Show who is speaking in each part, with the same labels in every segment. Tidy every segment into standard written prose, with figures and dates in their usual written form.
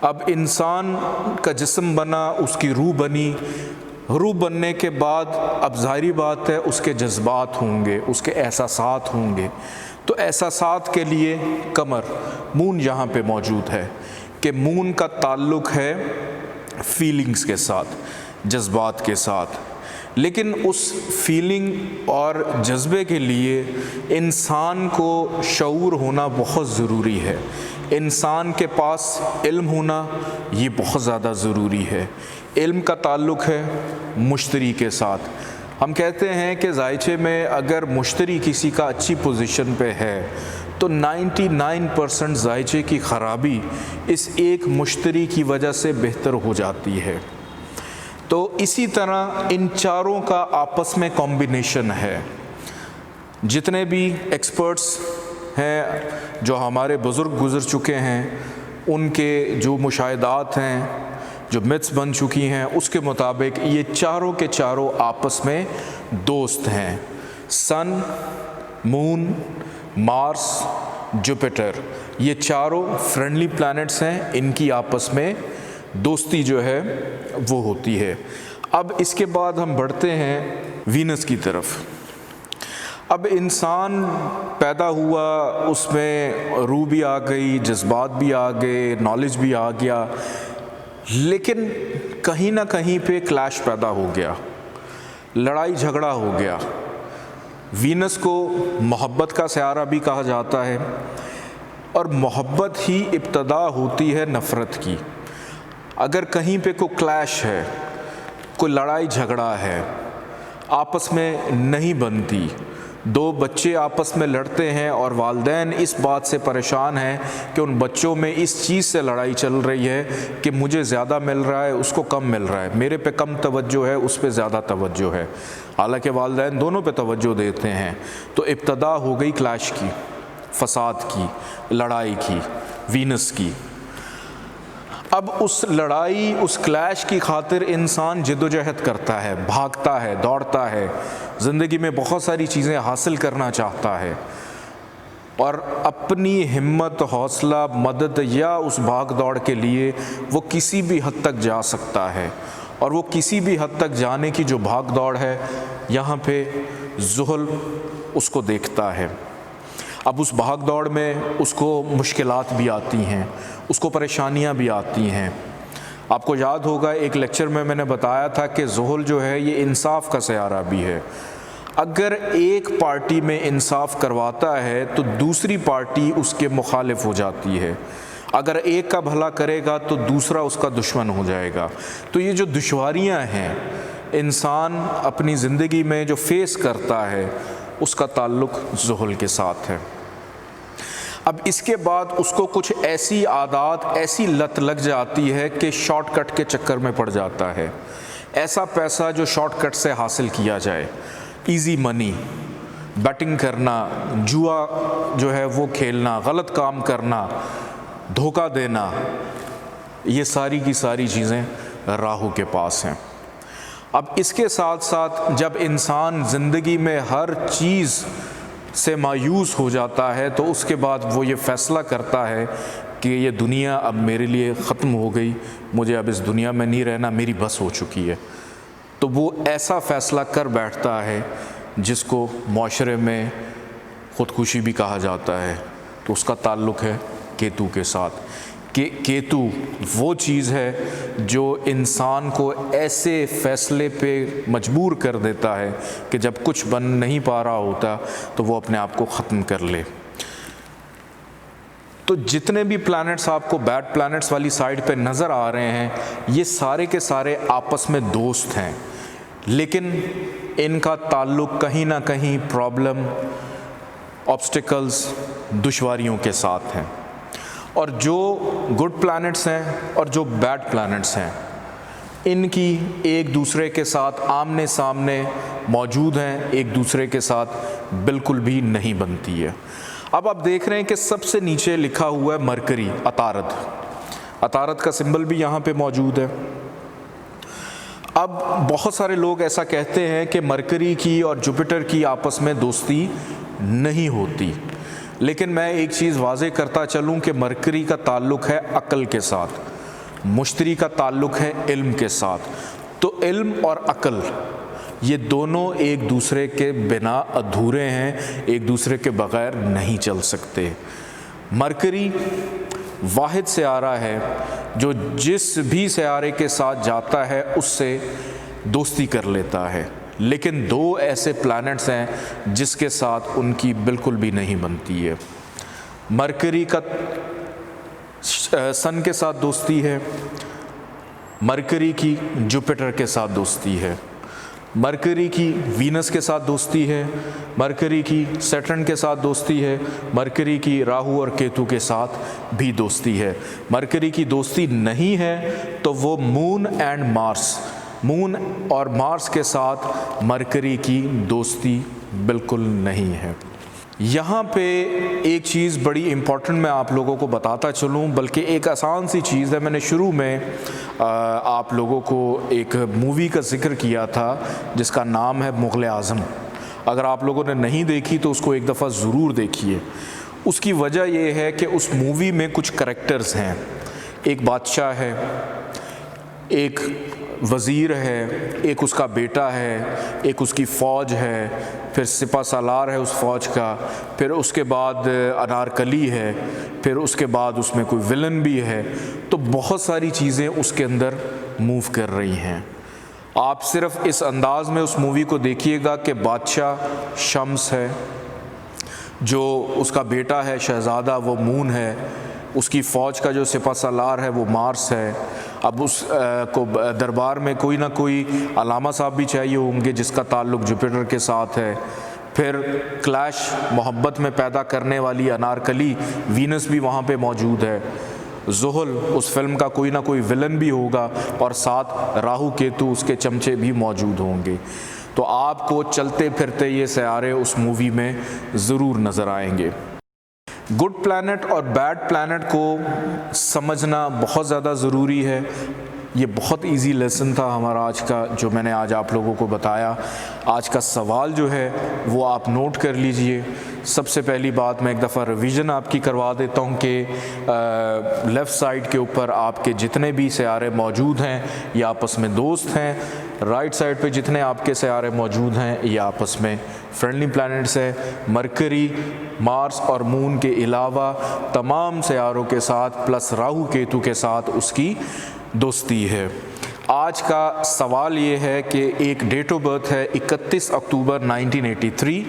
Speaker 1: اب انسان کا جسم بنا، اس کی روح بنی، روح بننے کے بعد اب ظاہری بات ہے اس کے جذبات ہوں گے، اس کے احساسات ہوں گے۔ تو احساسات کے لیے قمر، مون یہاں پہ موجود ہے کہ مون کا تعلق ہے فیلنگز کے ساتھ، جذبات کے ساتھ۔ لیکن اس فیلنگ اور جذبے کے لیے انسان کو شعور ہونا بہت ضروری ہے، انسان کے پاس علم ہونا یہ بہت زیادہ ضروری ہے۔ علم کا تعلق ہے مشتری کے ساتھ۔ ہم کہتے ہیں کہ ذائچے میں اگر مشتری کسی کا اچھی پوزیشن پہ ہے تو 99% ذائچے کی خرابی اس ایک مشتری کی وجہ سے بہتر ہو جاتی ہے۔ تو اسی طرح ان چاروں کا آپس میں کمبینیشن ہے۔ جتنے بھی ایکسپرٹس ہیں جو ہمارے بزرگ گزر چکے ہیں، ان کے جو مشاہدات ہیں، جو میتھس بن چکی ہیں، اس کے مطابق یہ چاروں کے چاروں آپس میں دوست ہیں۔ سن، مون، مارس، جوپیٹر، یہ چاروں فرینڈلی پلانٹس ہیں، ان کی آپس میں دوستی جو ہے وہ ہوتی ہے۔ اب اس کے بعد ہم بڑھتے ہیں وینس کی طرف۔ اب انسان پیدا ہوا، اس میں روح بھی آ گئی، جذبات بھی آ گئے، نالج بھی آ گیا، لیکن کہیں نہ کہیں پہ کلیش پیدا ہو گیا، لڑائی جھگڑا ہو گیا۔ وینس کو محبت کا سیارہ بھی کہا جاتا ہے، اور محبت ہی ابتدا ہوتی ہے نفرت کی۔ اگر کہیں پہ کوئی کلیش ہے، کوئی لڑائی جھگڑا ہے، آپس میں نہیں بنتی، دو بچے آپس میں لڑتے ہیں اور والدین اس بات سے پریشان ہیں کہ ان بچوں میں اس چیز سے لڑائی چل رہی ہے کہ مجھے زیادہ مل رہا ہے، اس کو کم مل رہا ہے، میرے پہ کم توجہ ہے، اس پہ زیادہ توجہ ہے، حالانکہ والدین دونوں پہ توجہ دیتے ہیں۔ تو ابتدا ہو گئی کلیش کی، فساد کی، لڑائی کی، وینس کی۔ اب اس لڑائی، اس کلیش کی خاطر انسان جدوجہد کرتا ہے، بھاگتا ہے، دوڑتا ہے، زندگی میں بہت ساری چیزیں حاصل کرنا چاہتا ہے، اور اپنی ہمت، حوصلہ، مدد یا اس بھاگ دوڑ کے لیے وہ کسی بھی حد تک جا سکتا ہے، اور وہ کسی بھی حد تک جانے کی جو بھاگ دوڑ ہے، یہاں پہ زحل اس کو دیکھتا ہے۔ اب اس بھاگ دوڑ میں اس کو مشکلات بھی آتی ہیں، اس کو پریشانیاں بھی آتی ہیں۔ آپ کو یاد ہوگا ایک لیکچر میں نے بتایا تھا کہ زحل جو ہے یہ انصاف کا سیارہ بھی ہے۔ اگر ایک پارٹی میں انصاف کرواتا ہے تو دوسری پارٹی اس کے مخالف ہو جاتی ہے، اگر ایک کا بھلا کرے گا تو دوسرا اس کا دشمن ہو جائے گا۔ تو یہ جو دشواریاں ہیں انسان اپنی زندگی میں جو فیس کرتا ہے، اس کا تعلق زحل کے ساتھ ہے۔ اب اس کے بعد اس کو کچھ ایسی عادات، ایسی لت لگ جاتی ہے کہ شارٹ کٹ کے چکر میں پڑ جاتا ہے، ایسا پیسہ جو شارٹ کٹ سے حاصل کیا جائے، ایزی منی، بیٹنگ کرنا، جوا جو ہے وہ کھیلنا، غلط کام کرنا، دھوکہ دینا، یہ ساری کی ساری چیزیں راہو کے پاس ہیں۔ اب اس کے ساتھ ساتھ جب انسان زندگی میں ہر چیز سے مایوس ہو جاتا ہے تو اس کے بعد وہ یہ فیصلہ کرتا ہے کہ یہ دنیا اب میرے لیے ختم ہو گئی، مجھے اب اس دنیا میں نہیں رہنا، میری بس ہو چکی ہے۔ تو وہ ایسا فیصلہ کر بیٹھتا ہے جس کو معاشرے میں خودکشی بھی کہا جاتا ہے۔ تو اس کا تعلق ہے کیتو کے ساتھ، کہ کیتو وہ چیز ہے جو انسان کو ایسے فیصلے پہ مجبور کر دیتا ہے کہ جب کچھ بن نہیں پا رہا ہوتا تو وہ اپنے آپ کو ختم کر لے۔ تو جتنے بھی پلانٹس آپ کو بیڈ پلانٹس والی سائڈ پہ نظر آ رہے ہیں، یہ سارے کے سارے آپس میں دوست ہیں، لیکن ان کا تعلق کہیں نہ کہیں پرابلم، آبسٹیکلز، دشواریوں کے ساتھ ہیں۔ اور جو گڈ پلانٹس ہیں اور جو بیڈ پلانٹس ہیں، ان کی ایک دوسرے کے ساتھ آمنے سامنے موجود ہیں، ایک دوسرے کے ساتھ بالکل بھی نہیں بنتی ہے۔ اب آپ دیکھ رہے ہیں کہ سب سے نیچے لکھا ہوا ہے مرکری، عطارد، عطارد کا سمبل بھی یہاں پہ موجود ہے۔ اب بہت سارے لوگ ایسا کہتے ہیں کہ مرکری کی اور جوپیٹر کی آپس میں دوستی نہیں ہوتی، لیکن میں ایک چیز واضح کرتا چلوں کہ مرکری کا تعلق ہے عقل کے ساتھ، مشتری کا تعلق ہے علم کے ساتھ، تو علم اور عقل یہ دونوں ایک دوسرے کے بنا ادھورے ہیں، ایک دوسرے کے بغیر نہیں چل سکتے۔ مرکری واحد سیارہ ہے جو جس بھی سیارے کے ساتھ جاتا ہے اس سے دوستی کر لیتا ہے، لیکن دو ایسے پلانٹس ہیں جس کے ساتھ ان کی بالکل بھی نہیں بنتی ہے۔ مرکری کا سن کے ساتھ دوستی ہے، مرکری کی جوپیٹر کے ساتھ دوستی ہے، مرکری کی وینس کے ساتھ دوستی ہے، مرکری کی سیٹرن کے ساتھ دوستی ہے، مرکری کی راہو اور کیتو کے ساتھ بھی دوستی ہے۔ مرکری کی دوستی نہیں ہے تو وہ مون اینڈ مارس، مون اور مارس کے ساتھ مرکری کی دوستی بالکل نہیں ہے۔ یہاں پہ ایک چیز بڑی امپورٹنٹ میں آپ لوگوں کو بتاتا چلوں، بلکہ ایک آسان سی چیز ہے۔ میں نے شروع میں آپ لوگوں کو ایک مووی کا ذکر کیا تھا جس کا نام ہے مغل اعظم۔ اگر آپ لوگوں نے نہیں دیکھی تو اس کو ایک دفعہ ضرور دیکھیے۔ اس کی وجہ یہ ہے کہ اس مووی میں کچھ کریکٹرز ہیں، ایک بادشاہ ہے، ایک وزیر ہے، ایک اس کا بیٹا ہے، ایک اس کی فوج ہے، پھر سپہ سالار ہے اس فوج کا، پھر اس کے بعد انارکلی ہے، پھر اس کے بعد اس میں کوئی ولن بھی ہے۔ تو بہت ساری چیزیں اس کے اندر موو کر رہی ہیں۔ آپ صرف اس انداز میں اس مووی کو دیکھیے گا کہ بادشاہ شمس ہے، جو اس کا بیٹا ہے شہزادہ وہ مون ہے، اس کی فوج کا جو سپہ سالار ہے وہ مارس ہے۔ اب اس کو دربار میں کوئی نہ کوئی علامہ صاحب بھی چاہیے ہوں گے جس کا تعلق جوپیٹر کے ساتھ ہے۔ پھر کلیش محبت میں پیدا کرنے والی انارکلی وینس بھی وہاں پہ موجود ہے۔ زحل اس فلم کا کوئی نہ کوئی ولن بھی ہوگا، اور ساتھ راہو کیتو اس کے چمچے بھی موجود ہوں گے۔ تو آپ کو چلتے پھرتے یہ سیارے اس مووی میں ضرور نظر آئیں گے۔ گڈ پلانٹ اور بیڈ پلانٹ کو سمجھنا بہت زیادہ ضروری ہے۔ یہ بہت ایزی لیسن تھا ہمارا آج کا، جو میں نے آج آپ لوگوں کو بتایا۔ آج کا سوال جو ہے وہ آپ نوٹ کر لیجئے۔ سب سے پہلی بات میں ایک دفعہ ریویژن آپ کی کروا دیتا ہوں کہ لیفٹ سائڈ کے اوپر آپ کے جتنے بھی سیارے موجود ہیں یہ آپس میں دوست ہیں، رائٹ سائڈ پہ جتنے آپ کے سیارے موجود ہیں یہ آپس میں فرینڈلی پلانٹس ہے۔ مرکری، مارس اور مون کے علاوہ تمام سیاروں کے ساتھ پلس راہو کیتو کے ساتھ اس کی دوستی ہے۔ آج کا سوال یہ ہے کہ ایک ڈیٹ آف برتھ ہے 31 اکتوبر 1983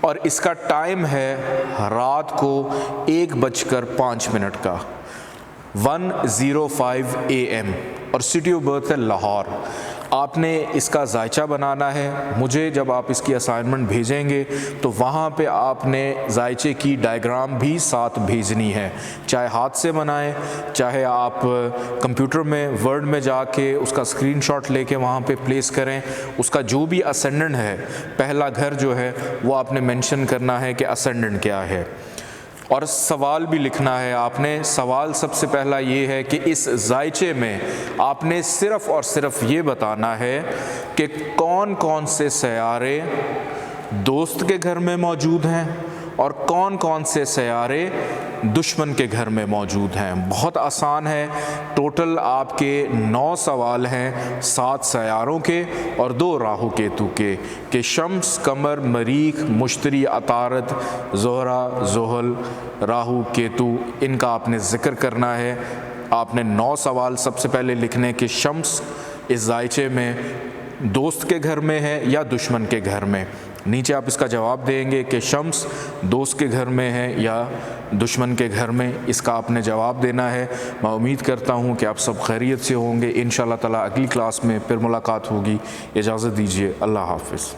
Speaker 1: اور اس کا ٹائم ہے رات کو 1:05 کا 1:05 AM، اور سٹی آف برتھ ہے لاہور۔ آپ نے اس کا ذائچہ بنانا ہے۔ مجھے جب آپ اس کی اسائنمنٹ بھیجیں گے تو وہاں پہ آپ نے ذائچے کی ڈائیگرام بھی ساتھ بھیجنی ہے، چاہے ہاتھ سے بنائیں، چاہے آپ کمپیوٹر میں ورڈ میں جا کے اس کا اسکرین شاٹ لے کے وہاں پہ پلیس کریں۔ اس کا جو بھی اسینڈنٹ ہے، پہلا گھر جو ہے وہ آپ نے مینشن کرنا ہے کہ اسینڈنٹ کیا ہے، اور سوال بھی لکھنا ہے آپ نے۔ سوال سب سے پہلا یہ ہے کہ اس ذائچے میں آپ نے صرف اور صرف یہ بتانا ہے کہ کون کون سے سیارے دوست کے گھر میں موجود ہیں اور کون کون سے سیارے دشمن کے گھر میں موجود ہیں۔ بہت آسان ہے۔ ٹوٹل آپ کے 9 سوال ہیں، 7 سیاروں کے اور 2 راہو کیتو کے، کہ شمس، قمر، مریخ، مشتری، عطارد، زہرہ، زحل، راہو، کیتو، ان کا آپ نے ذکر کرنا ہے۔ آپ نے 9 سوال سب سے پہلے لکھنے کہ شمس اس ذائچے میں دوست کے گھر میں ہے یا دشمن کے گھر میں۔ نیچے آپ اس کا جواب دیں گے کہ شمس دوست کے گھر میں ہے یا دشمن کے گھر میں، اس کا آپ نے جواب دینا ہے۔ میں امید کرتا ہوں کہ آپ سب خیریت سے ہوں گے۔ انشاءاللہ تعالی اگلی کلاس میں پھر ملاقات ہوگی۔ اجازت دیجیے، اللہ حافظ۔